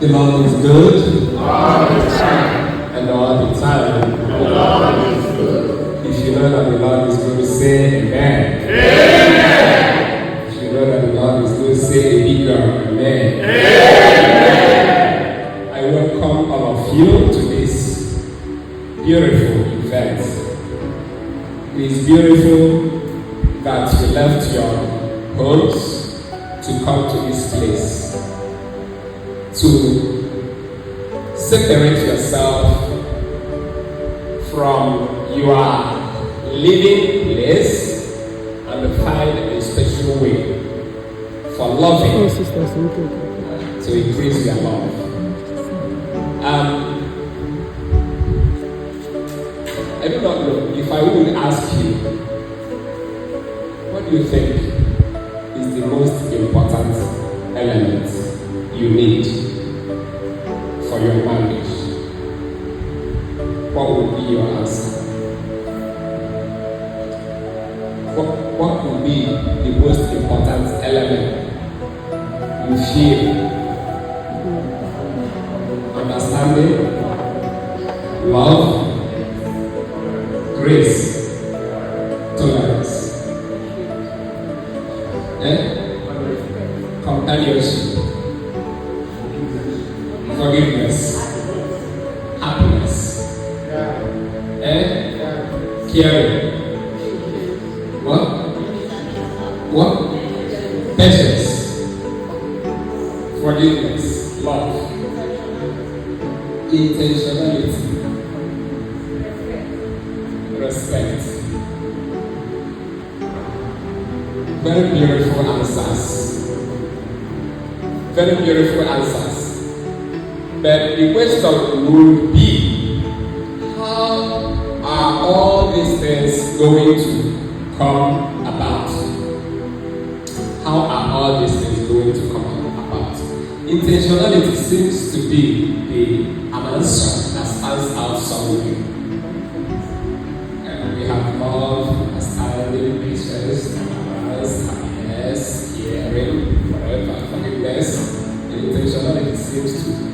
The Lord is good. All the time. And all the time. The Lord is good. If you know that the Lord is good, say amen. Amen. If you know that the Lord is good, say a bigger amen. Amen. I welcome all of you to this beautiful event. It is beautiful that you left your homes to come to this place, to separate yourself from your living place and find a special way for loving to increase your love. I do not know if I would ask you, what do you think is the most important element you need for your marriage? What would be your answer? What would be the most important element you feel? Understanding, love, grace, tolerance, companionship, forgiveness, happiness, caring. What? Patience, forgiveness, love, intentionality, respect. Very beautiful answers. Very beautiful answers. But the question would be, how are all these things going to come about? How are all these things going to come about? Intentionality seems to be an answer that stands out somewhere. We have love, understanding, patience, tolerance, happiness, caring, forever, forgiveness. Intentionality seems to.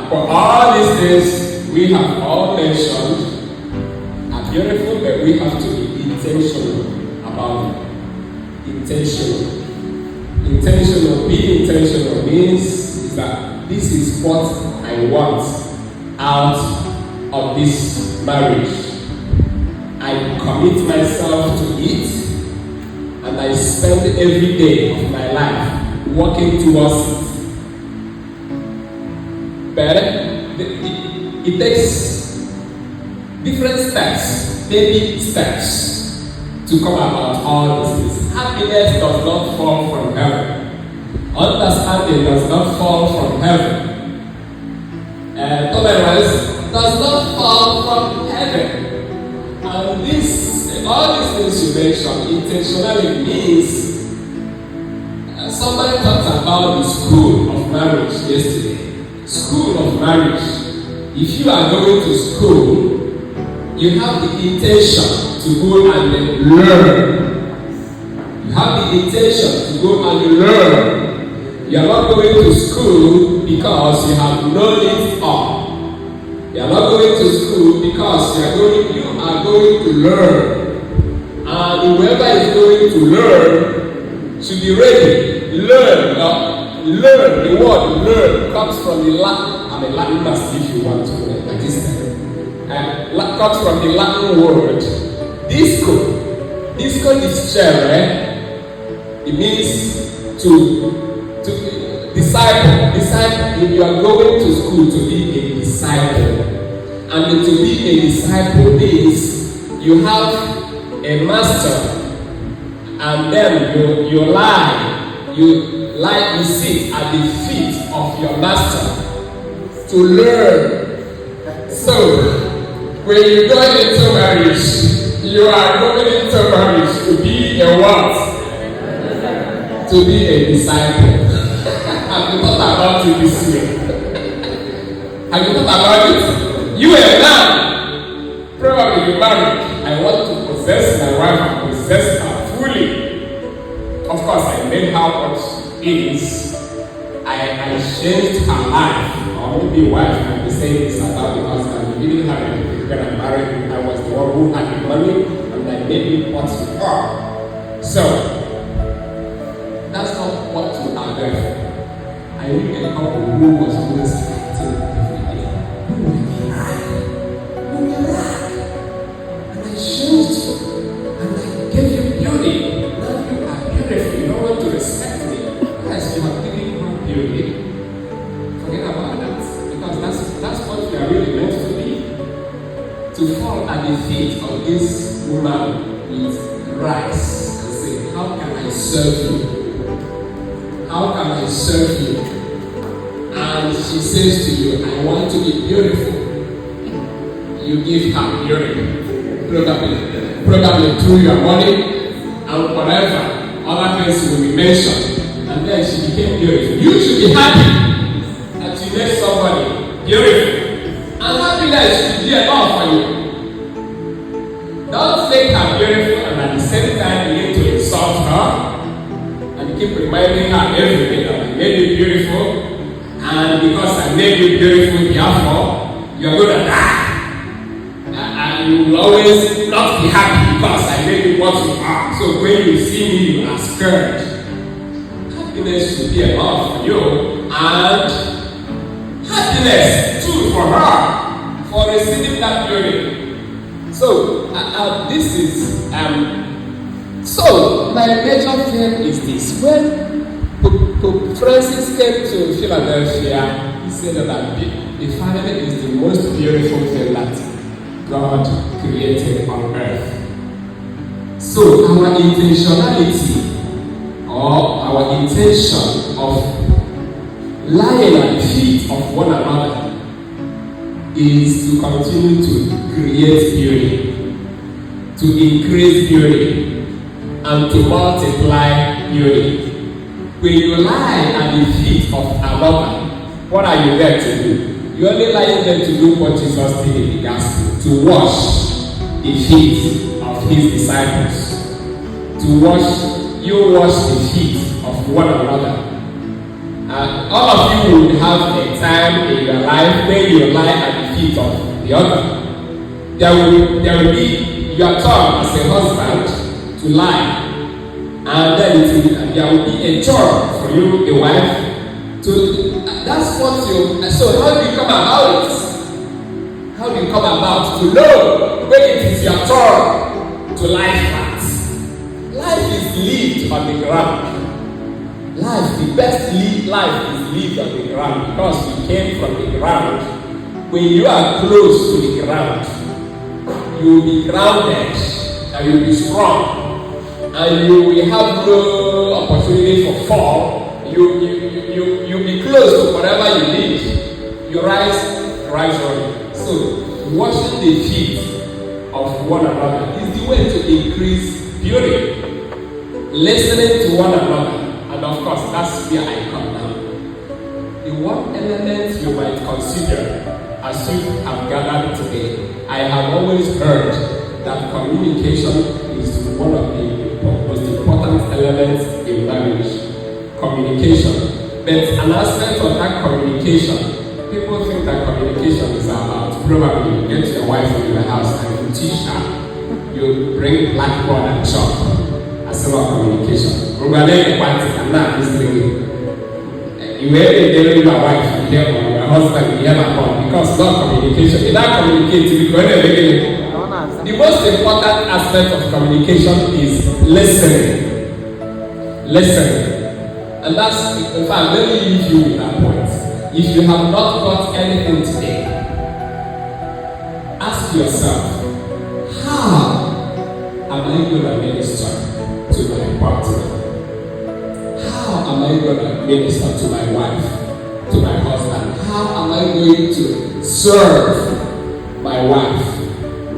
For all these things we have all mentioned are beautiful, but we have to be intentional about them. Intentional. Being intentional means that this is what I want out of this marriage. I commit myself to it, and I spend every day of my life working towards it. But it takes different steps, baby steps, to come about all these things. Happiness does not fall from heaven. Understanding does not fall from heaven. Tolerance does not fall from heaven. And all these things you mentioned, intentionality means somebody talked about the school of marriage yesterday. School of marriage. If you are going to school, you have the intention to go and learn. You have the intention to go and learn. You are not going to school because you have known it all. You are not going to school because you are going to learn. And whoever is going to learn should be ready. Learn. Learn. The word learn comes from the Latin. I'm a Latin master if you want to know it. Comes from the Latin word disco. Disco is chair. It means to disciple. Disciple. You are going to school to be a disciple. And to be a disciple means you have a master, and then you sit at the feet of your master to learn. So when you go into marriage, you are going into marriage to be a what? To be a disciple. Have you thought about it this year? Have you thought about it? You and I, probably you married. I want to possess my wife and possess her fully. Of course, I know how much it is. I changed her life. Or maybe wife can be saying this about the husband. We didn't have anything when I married. I was the one who had the money and I made it what to her. So, that's not what you are there for. I knew a couple who was always fighting every day. Who will lie? Who will lie? And I changed you. And I gave you beauty. Now you are beautiful. You don't want to respect me. Yes, you are giving her beauty. Forget about that. Because that's what you are really meant to be. To fall at the feet of this woman with rice and say, how can I serve you? How can I serve you? And she says to you, I want to be beautiful. You give her beauty. Probably through your money and whatever other things will be mentioned. And then she became beautiful. You should be happy that you made somebody beautiful. And happiness should be enough for you. Don't make her beautiful and at the same time begin to insult her. And keep reminding her every day that I made you beautiful, and because I made you beautiful, therefore, you're going to die. And you will always not be happy because I made you what you are. So when you see me, you are scared. Happiness should be enough for you, and happiness too for her, for receiving that beauty. So, this is so, my major fear is this. When Pope Francis came to Philadelphia, he said that the family is the most beautiful thing that God created on earth. So, our intentionality or our intention of lying at the feet of one another is to continue to create beauty, to increase beauty, and to multiply beauty. When you lie at the feet of another, what are you there to do? You're only lying there to do what Jesus did in the gospel, to wash the feet of his disciples. You wash the feet of one another. All of you will have a time in your life when you lie at the feet of the other. There will be your turn as a husband to lie, and then there will be a chore for you, a wife, to. That's what you. So how do you come about it? How do you come about to know when it is your turn to lie flat? Life is lived on the ground. The best life is lived on the ground because we came from the ground. When you are close to the ground, you will be grounded and you will be strong. And you will have no opportunity for fall. You'll be close to whatever you need. You rise gradually. So, washing the feet of one another is the way to increase beauty. Listening to one another. And of course, that's where I come down. The one element you might consider as you have gathered today, I have always heard that communication is one of the most important elements in marriage. Communication. But an aspect of that communication, people think that communication is about probably you get your wife into your house and you teach her. You bring blackboard and chalk as well communication. I'm not listening. You may be telling your wife, you hear from your husband, you hear from because not communication. In that communication, you go ahead and begin. The most important aspect of communication is listening. And that's, in fact, let me leave you with that point. If you have not got anything today, ask yourself, how am I going to minister to my partner? How am I going to minister to my wife, to my husband? How am I going to serve my wife,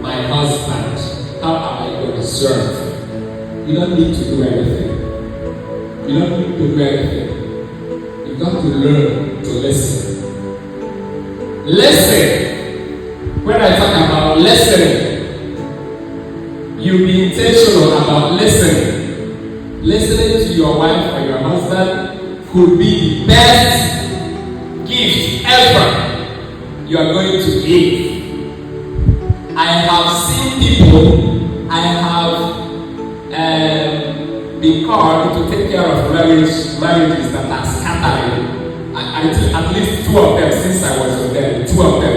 my husband? How am I going to serve? You don't need to do anything. You don't need to do anything. You got to learn to listen. Listen. When I talk about listening, you be intentional about listening. Listening to your wife or your husband could be the best gift ever you are going to give. I have seen people, I have been called to take care of marriages that are scattering. I think at least 2 of them since I was with them, 2 of them.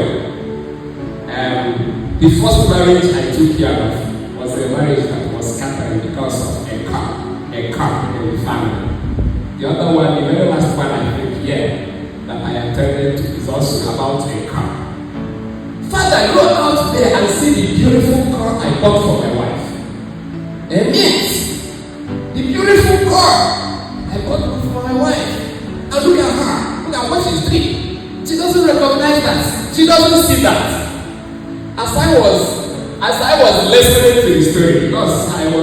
The first marriage I took care of was a marriage that was scattering because of a car in the family. The other one, the very last one I think here that I attended to is also about a car. Father, go out there and see the beautiful car I bought for my wife. It means the beautiful car I bought for my wife. And look at her. Look at what she's doing. She doesn't recognize that. She doesn't see that. As I was listening to the story, because I'm a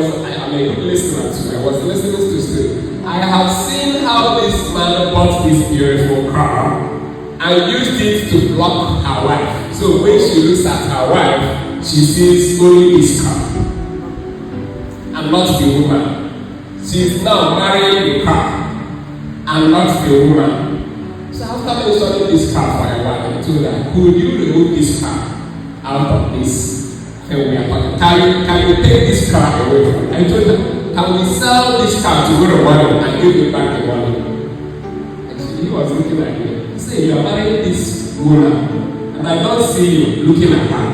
good listener too, I was listening to the story. I have seen how this man bought this beautiful car and used it to block her wife. So when she looks at her wife, she sees only this car and not the woman. She is now marrying the car and not the woman. So after mentioning this car for a while, I told her, could you remove this car out of this thing we are talking? Can you take this car away from me? I told her, can we sell this car to go to money and give you back the money? And he was looking at me. He said, you are marrying this woman and I don't see you looking at her.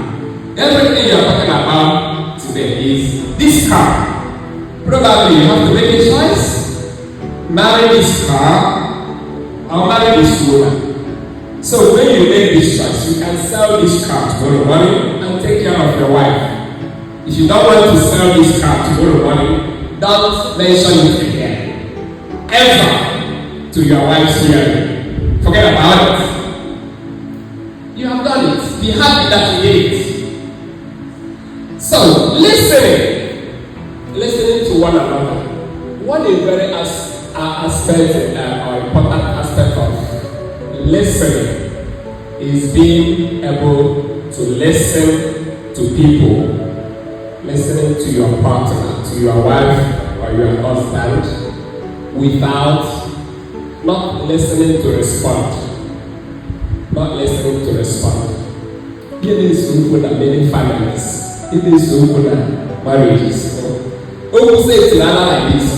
Everything you are talking about today is this car. Probably you have to make a choice. Marry this car or marry this woman. So when you make this choice, you can sell this car to borrow money and take care of your wife. If you don't want to sell this car to borrow money, don't mention it again. Ever to your wife's hearing. Forget about it. You have done it. Be happy that you did it. So, listening to one another. One is very aspect or important aspect of listening is being able to listen to people, listening to your partner, to your wife or your husband, without not listening to respond. Not listening to respond. It is so good at many families. It is so good at marriages. Who will say to another like this?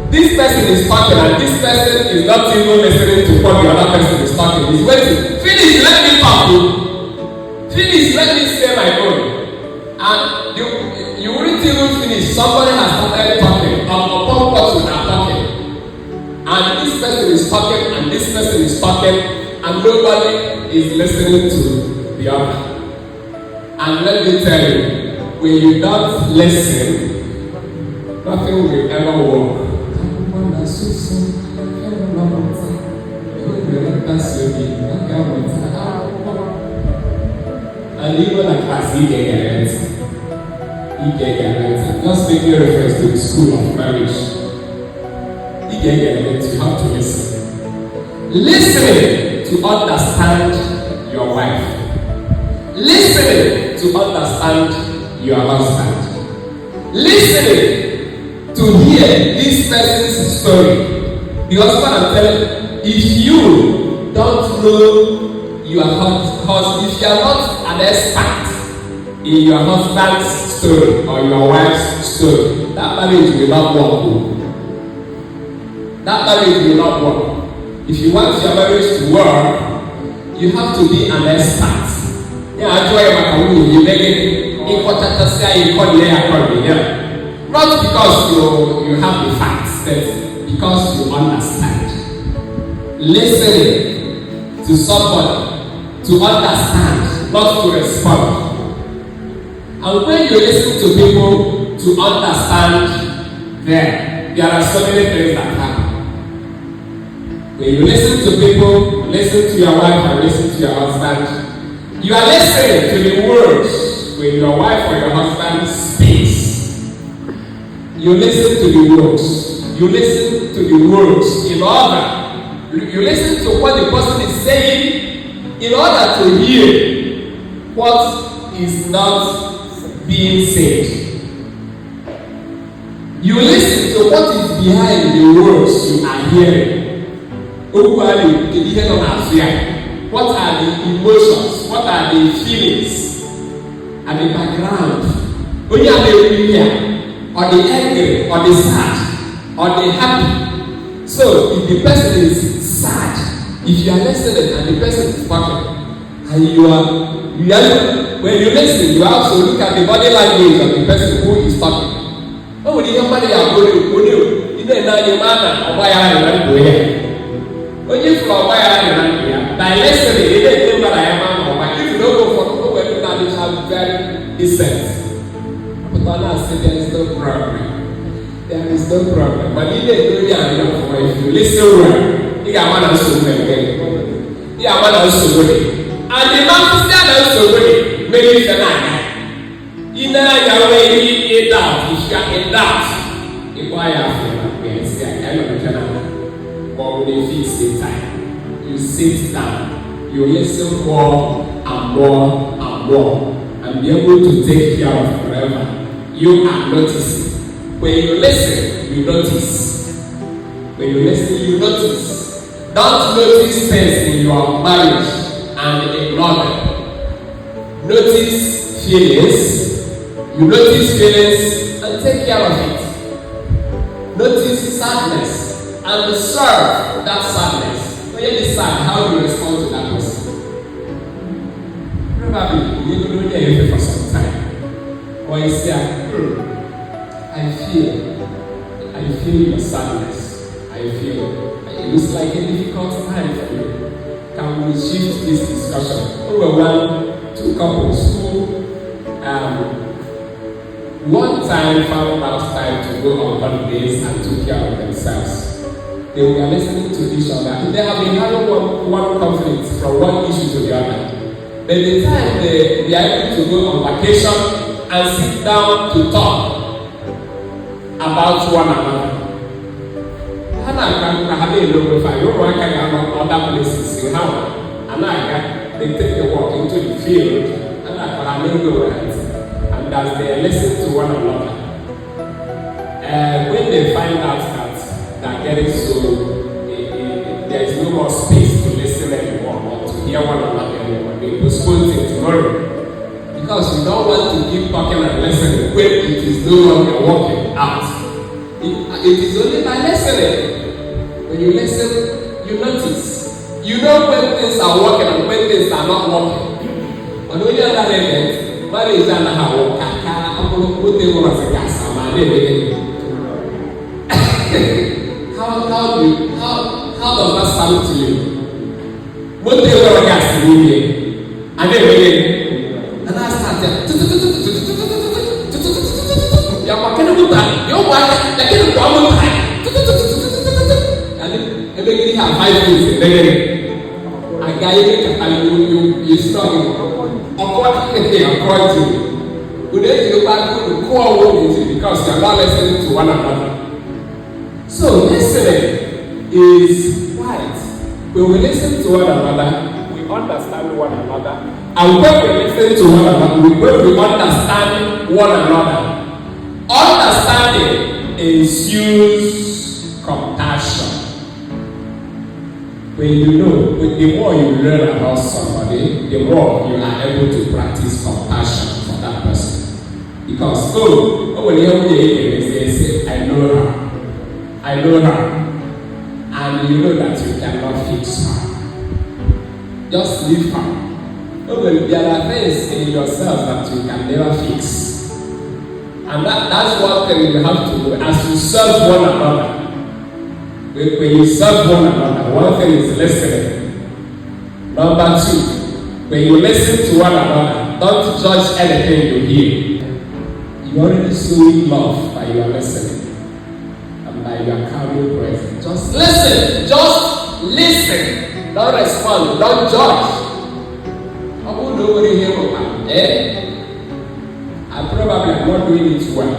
This person is talking and this person is not even listening to what the other person is talking. He's waiting. Finish, let me talk. Finish, let me say my own. And you wouldn't even finish. Somebody has started talking upon what you are talking. And this person is talking and this person is talking and nobody is listening to the other. And let me tell you, when you don't listen, nothing will ever work. And even like as he get just making reference to the school of marriage. You have to listen. Listening to understand your wife. Listening to understand your husband. Listening to hear this person's story. The husband I'm telling you, if you don't know your husband, if you are not an expert in your husband's story or your wife's story, that marriage will not work. That marriage will not work. If you want your marriage to work, you have to be an expert. Not because you have the facts, but because you understand. Listening to somebody to understand, not to respond. And when you listen to people to understand them, there are so many things that happen. When you listen to people, listen to your wife and listen to your husband, you are listening to the words when your wife or your husband speaks. You listen to the words. You listen to the words in order. You listen to what the person is saying in order to hear what is not being said. You listen to what is behind the words you are hearing. What are the emotions? What are the feelings? And the background? When you are the or the angry, or the sad, or the happy. So if the person is sad, if you are listening and the person is talking, and when you listen, you have to look at the body language of the person who is talking. Oh, the young man are going to you know, now your man or why when you from why by listening, you don't know what I am or why. If you don't go for the way now, you have very decent. But I say there is no problem. There is no problem. But you don't know for if you listen well, you got one also again. You got one also good. And the man stand also good. Maybe it's an eye. You know your way in doubt. If you are in doubt, if I have to say I cannot be or when they fix the time, you sit down, you listen more and more and more, and be able to take care of forever. You are noticing. When you listen, you notice. When you listen, you notice. Don't notice things in your marriage and ignore them. Notice feelings. You notice feelings and take care of it. Notice sadness and serve that sadness. When you decide how you respond to that person. Probably you don't know anything for some time. Or you say, I feel your sadness. I feel it looks like a difficult time for you. Can we shift this discussion? Over two couples who one time found out time to go on holidays and took care of themselves. They were listening to each other. They have been having one conflict from one issue to the other. By the time they are able to go on vacation and sit down to talk about one another. Other places in how they take a walk into the field and as they listen to one another. When they find out that they're getting so there is no more space to listen anymore or to hear one another anymore, they postpone it tomorrow. Because you don't want to keep talking and listening when it is no longer working out. It is only by listening. When you listen, you notice. You know when things are working and when things are not working. On the other hand, what is that how does that sound to you? What they were gas and then and I started. You're walking with that. You're walking. You're getting one more time. And then have 5 minutes. I got it. You struggling. According to we need to go back to the core world because you're not listening to one another. So listening is right. When we listen to one another, we understand one another. And when we listen to one another, we understand one another. Understanding ensues compassion. When you know, the more you learn about somebody, the more you are able to practice compassion for that person. Because, when you hear they say, I know her. And you know that you cannot fix her. Just leave her. There are things in yourself that you can never fix. And that's one thing you have to do as you serve one another. When you serve one another, one thing is listening. Number 2, when you listen to one another, don't judge anything you hear. You already showing love by your listening and by your calming presence. Just listen. Just listen. Don't respond. Don't judge. Nobody here I probably am not doing it well.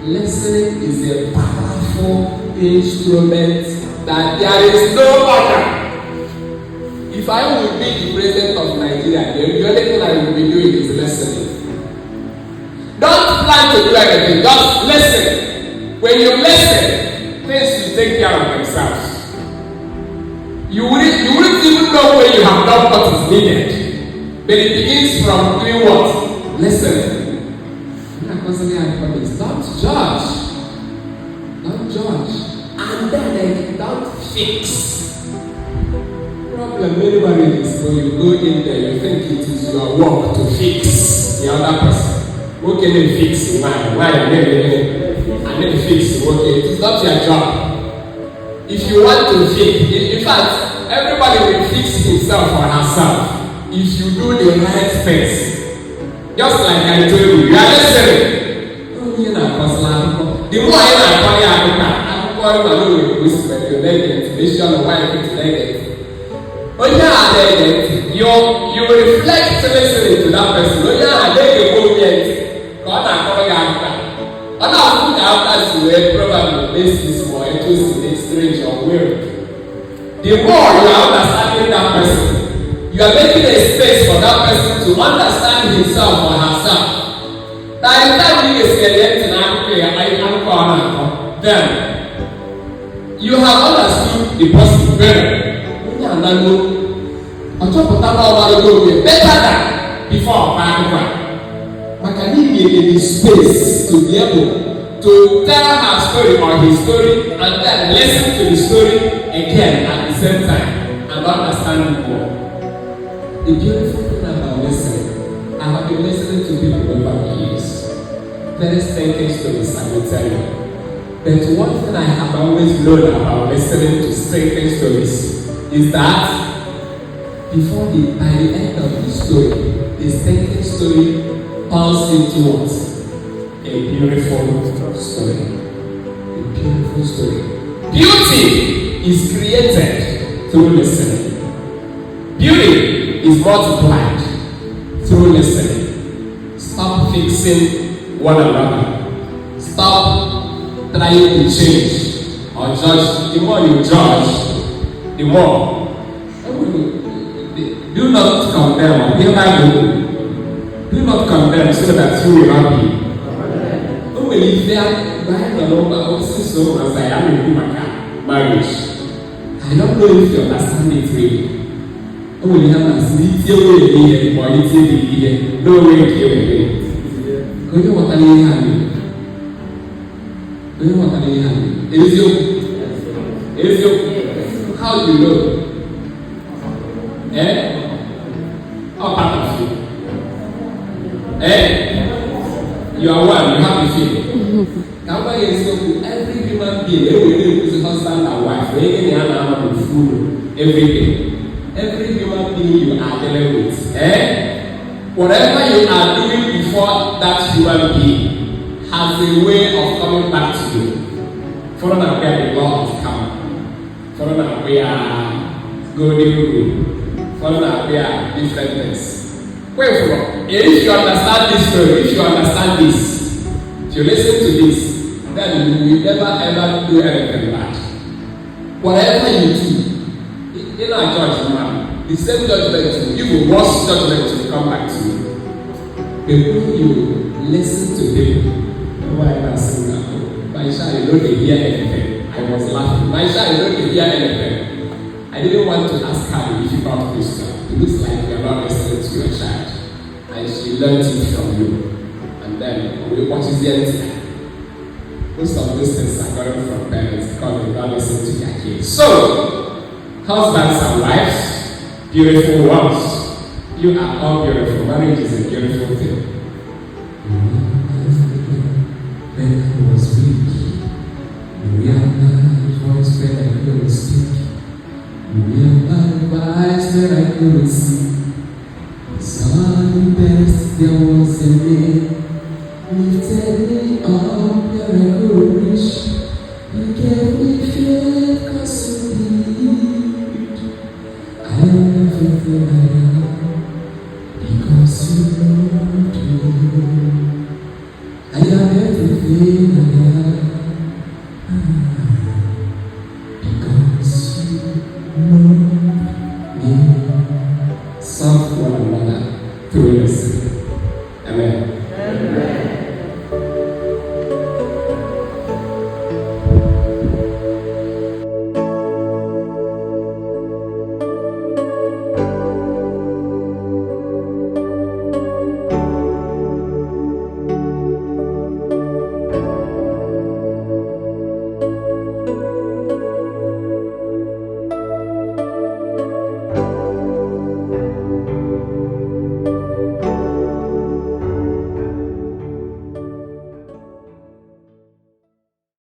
Listening is a powerful instrument that there is no other. If I would be the president of Nigeria, the only thing I would be doing is listening. Don't plan to do anything, just listen. When you listen, things will take care of themselves. You wouldn't even know when you have done what is needed. But it begins from doing what? Listening. And I constantly have promise. Don't judge. Don't judge. And then don't fix. Problem anybody is when you go in there, you think it is your work to fix the other person. What can you fix? Why? I need to fix. Okay, it is not your job. If you want to fix, in fact, everybody will fix himself or herself if you do the right things. Just like I told you, you are listening. Oh, you know, personal. The more I know, you whisper, you let the information of why you let it. When you are there, you reflect listening to that person. When you are there, you go get God and God after. And now, put after you were probably this more interesting, strange, or weird. The more you are understanding that person, you are making a space for that person to understand himself or herself. By the time you experience then you have understood the person better. On top of that, better than before. But can he give the space to be able to tell her story or his story and then listen to the story again at the same time and understand more? The beautiful thing about listening, I have been listening to people over the years. Various thinking stories, I will tell you. But one thing I have always learned about listening to thinking stories is that by the end of the story, the thinking story turns into what? A beautiful story. A beautiful story. Beauty is created through listening. Beauty is multiplied through listening. Stop fixing one another. Stop trying to change or judge. The more you judge, the more. Do not condemn. Do not condemn so that you will not be. Who will live there? Marriage. I don't know if you understand it really. Who will have a sleep or eat no way to it. Do you want to leave? Do you want to leave? Is you? How do you know? How part of you? You are one, you have the feeling. Every human being, every husband and wife, every day. Every human being you are dealing with. Whatever you are doing before that human being has a way of coming back to you. Follow that where the law of karma. Follow that where golden rule. Follow that where different things. Where from? If you understand this story, if you understand this, if you listen to this, then you will never ever do anything bad. Whatever you do, in our judgment, the same judgment you will worse judgment will come back to you. But when you listen to people, why am I saying that? My child, you don't hear anything. I was laughing. My child, you don't hear anything. I didn't want to ask her a difficult question. It looks like you are not listening to your child. And she learned it from you. And then, what is the answer? Most of those things are coming from parents because they don't listen to their kids. So, husbands and wives, beautiful ones, you are all beautiful. Marriage is a beautiful thing. When I was weak, realized voice when I couldn't speak. Realized when I couldn't see. Saw the best there was in me. Lifted me up where I could reach. You gave me faith 'cause you believed. I am everything I am.